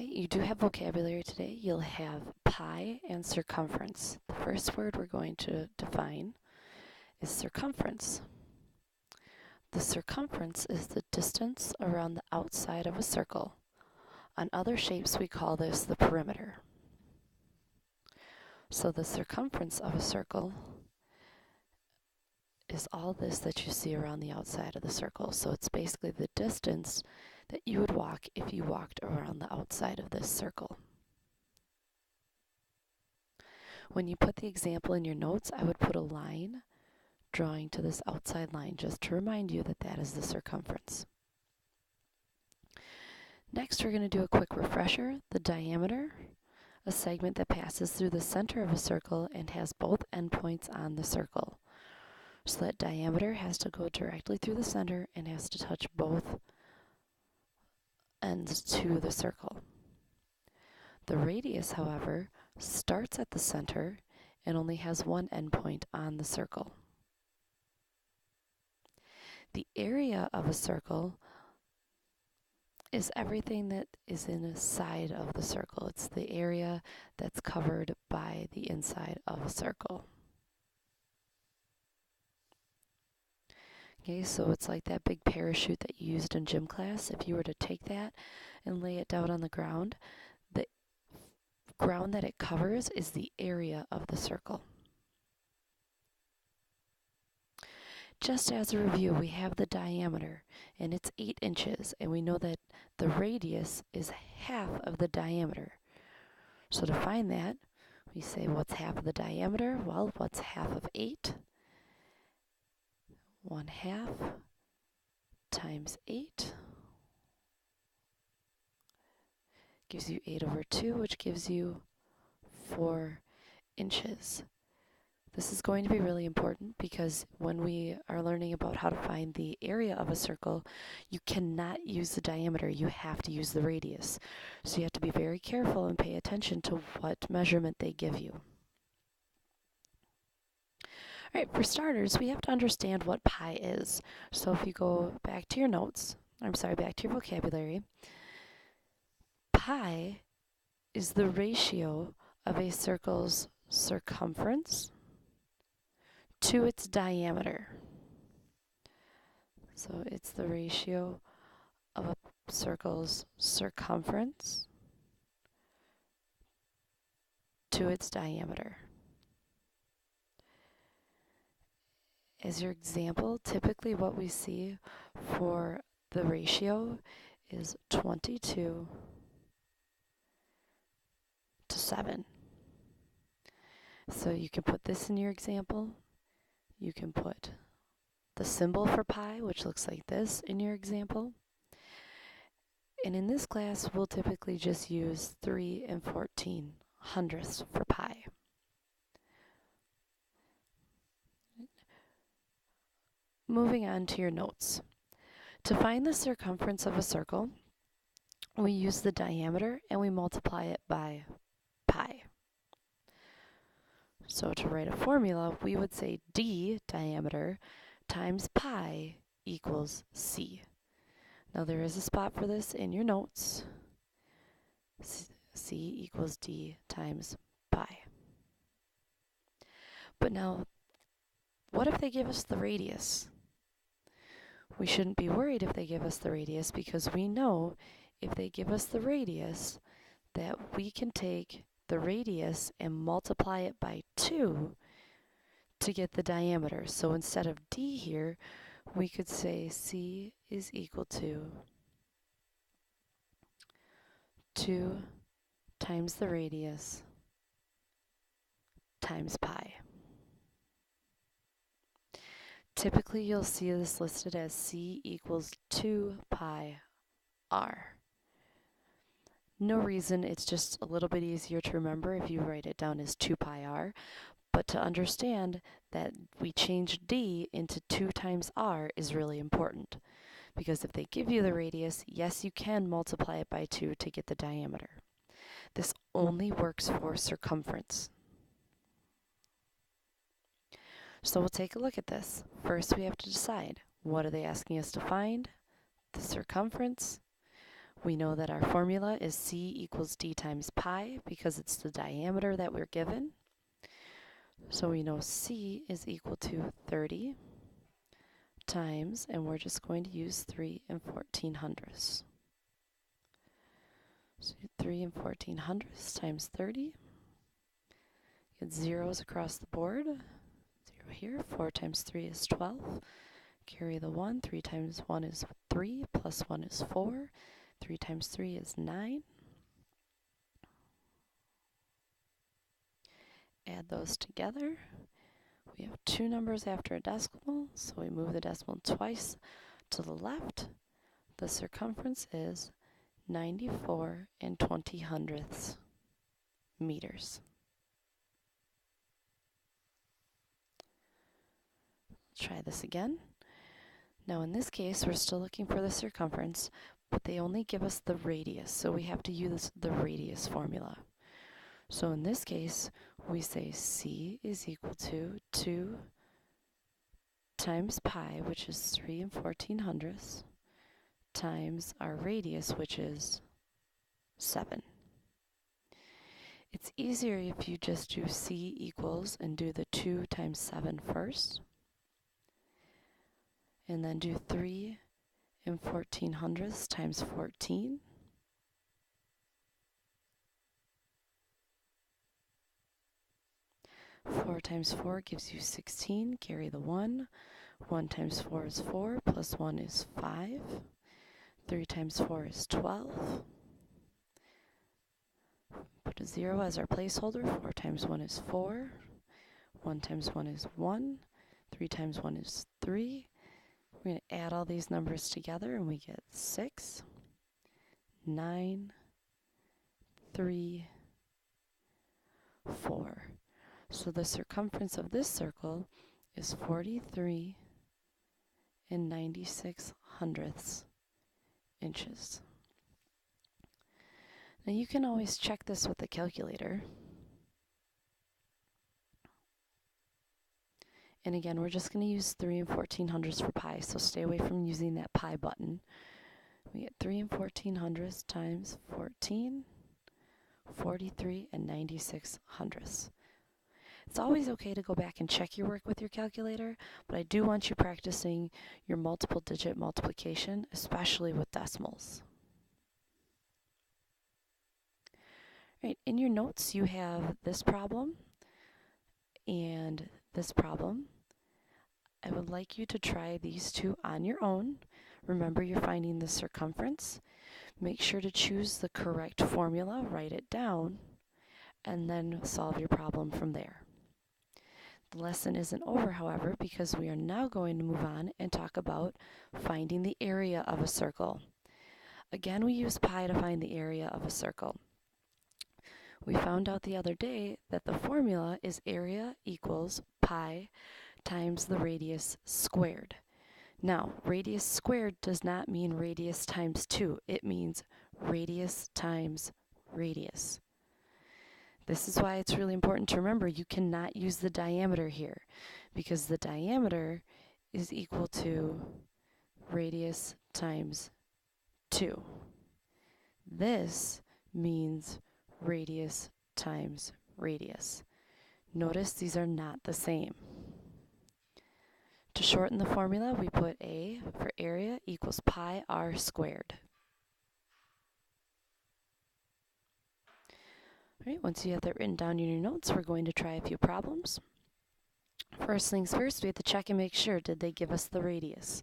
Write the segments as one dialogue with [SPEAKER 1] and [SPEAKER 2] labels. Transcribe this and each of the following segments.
[SPEAKER 1] Okay, you do have vocabulary today. You'll have pi and circumference. The first word we're going to define is circumference. The circumference is the distance around the outside of a circle. On other shapes, we call this the perimeter. So the circumference of a circle is all this that you see around the outside of the circle. So it's basically the distance that you would walk if you walked around the outside of this circle. When you put the example in your notes, I would put a line drawing to this outside line just to remind you that that is the circumference. Next, we're going to do a quick refresher. The diameter, a segment that passes through the center of a circle and has both endpoints on the circle. So that diameter has to go directly through the center and has to touch both ends to the circle. The radius, however, starts at the center and only has one endpoint on the circle. The area of a circle is everything that is in a side of the circle. It's the area that's covered by the inside of a circle. Okay, so it's like that big parachute that you used in gym class. If you were to take that and lay it down on the ground that it covers is the area of the circle. Just as a review, we have the diameter, and it's 8 inches, and we know that the radius is half of the diameter. So to find that, we say, what's half of the diameter? Well, what's half of 8? 1/2 times 8 gives you 8/2, which gives you 4 inches. This is going to be really important because when we are learning about how to find the area of a circle, you cannot use the diameter, you have to use the radius. So you have to be very careful and pay attention to what measurement they give you. All right, for starters, we have to understand what pi is. So if you go back to your notes, back to your vocabulary, pi is the ratio of a circle's circumference to its diameter. So it's the ratio of a circle's circumference to its diameter. As your example, typically what we see for the ratio is 22 to 7. So you can put this in your example. You can put the symbol for pi, which looks like this, in your example. And in this class, we'll typically just use 3 and 14 hundredths for pi. Moving on to your notes. To find the circumference of a circle, we use the diameter and we multiply it by pi. So to write a formula, we would say d, diameter, times pi equals c. Now there is a spot for this in your notes. C equals d times pi. But now, what if they give us the radius? We shouldn't be worried if they give us the radius because we know if they give us the radius that we can take the radius and multiply it by 2 to get the diameter. So instead of d here, we could say c is equal to 2 times the radius times pi. Typically, you'll see this listed as c equals 2 pi r. No reason, it's just a little bit easier to remember if you write it down as 2 pi r, but to understand that we change d into 2 times r is really important. Because if they give you the radius, yes, you can multiply it by 2 to get the diameter. This only works for circumference. So we'll take a look at this. First, we have to decide, what are they asking us to find? The circumference. We know that our formula is c equals d times pi because it's the diameter that we're given. So we know c is equal to 30 times, and we're just going to use 3 and 1400ths. So 3 and 1400ths times 30. Get zeros across the board. 0 here. 4 times 3 is 12. Carry the 1. 3 times 1 is 3, plus 1 is 4. 3 times 3 is 9. Add those together. We have two numbers after a decimal, so we move the decimal twice to the left. The circumference is 94 and 20 meters. Try this again. Now in this case, we're still looking for the circumference, but they only give us the radius, so we have to use the radius formula. So in this case, we say c is equal to 2 times pi, which is 3 and 1400ths, times our radius, which is 7. It's easier if you just do c equals and do the 2 times 7 first, and then do 3 and 1400ths times 14. Four times 4 gives you 16, carry the 1. 1 times 4 is 4, plus 1 is 5. 3 times 4 is 12. Put a 0 as our placeholder. 4 times 1 is 4. 1 times 1 is 1. 3 times 1 is 3. We're going to add all these numbers together and we get 6, 9, 3, 4. So the circumference of this circle is 43 and 96 inches. Now you can always check this with the calculator. And again, we're just going to use 3 and 1400ths for pi, so stay away from using that pi button. We get 3 and 1400ths times 14, 43 and 96 It's always okay to go back and check your work with your calculator, but I do want you practicing your multiple digit multiplication, especially with decimals. Right, in your notes you have this problem and this problem. I would like you to try these two on your own. Remember, you're finding the circumference. Make sure to choose the correct formula, write it down, and then solve your problem from there. The lesson isn't over, however, because we are now going to move on and talk about finding the area of a circle. Again, we use pi to find the area of a circle. We found out the other day that the formula is area equals pi times the radius squared. Now, radius squared does not mean radius times 2. It means radius times radius. This is why it's really important to remember you cannot use the diameter here, because the diameter is equal to radius times 2. This means radius times radius. Notice these are not the same. To shorten the formula, we put A for area equals pi r squared. All right, once you have that written down in your notes, we're going to try a few problems. First things first, we have to check and make sure, did they give us the radius?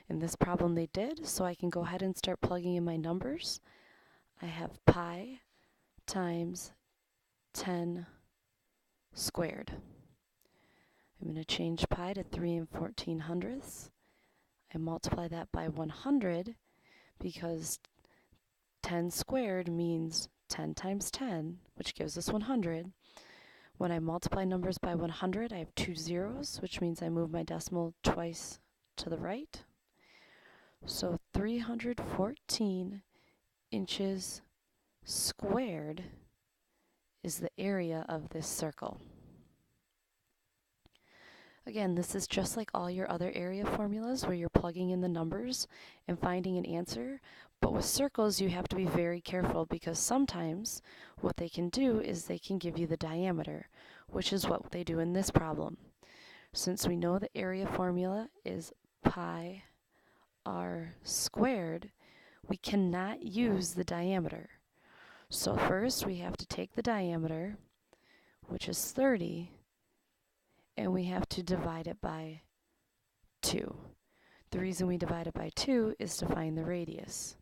[SPEAKER 1] In this problem they did, so I can go ahead and start plugging in my numbers. I have pi times 10 squared. I'm going to change pi to 3 and 1400ths. I multiply that by 100 because 10 squared means 10 times 10, which gives us 100. When I multiply numbers by 100, I have two zeros, which means I move my decimal twice to the right. So 314 inches squared is the area of this circle. Again, this is just like all your other area formulas where you're plugging in the numbers and finding an answer. But with circles, you have to be very careful because sometimes what they can do is they can give you the diameter, which is what they do in this problem. Since we know the area formula is pi r squared, we cannot use the diameter. So first we have to take the diameter, which is 30, and we have to divide it by 2. The reason we divide it by 2 is to find the radius.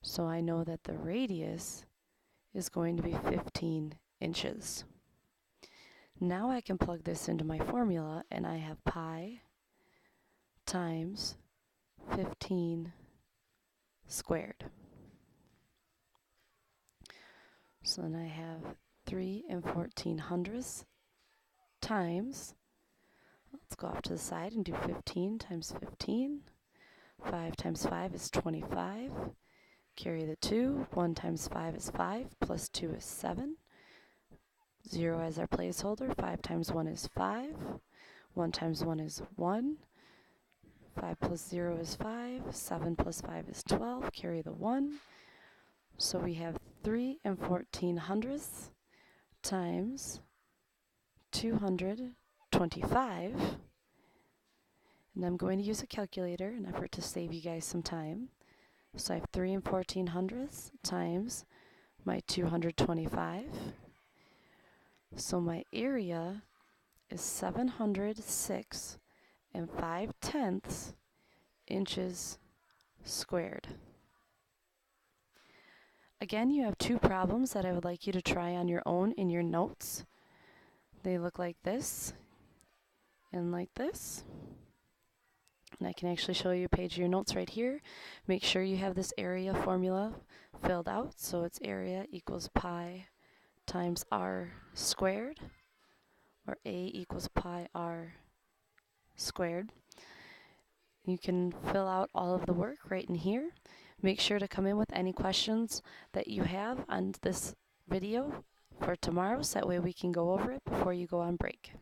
[SPEAKER 1] So I know that the radius is going to be 15 inches. Now I can plug this into my formula, and I have pi times 15 squared. So then I have 3 14/100 times, let's go off to the side and do 15 times 15. 5 times 5 is 25. Carry the 2. 1 times 5 is 5, plus 2 is 7. 0 as our placeholder. 5 times 1 is 5. 1 times 1 is 1. 5 plus 0 is 5. 7 plus 5 is 12. Carry the 1. So we have 3 14/100 times 225. And I'm going to use a calculator in an effort to save you guys some time. So I have 3 14/100 times my 225. So my area is 706 5/10 inches squared. Again, you have 2 problems that I would like you to try on your own in your notes. They look like this and like this. And I can actually show you a page of your notes right here. Make sure you have this area formula filled out. So it's area equals pi times r squared, or A equals pi r squared. You can fill out all of the work right in here. Make sure to come in with any questions that you have on this video for tomorrow, so that way we can go over it before you go on break.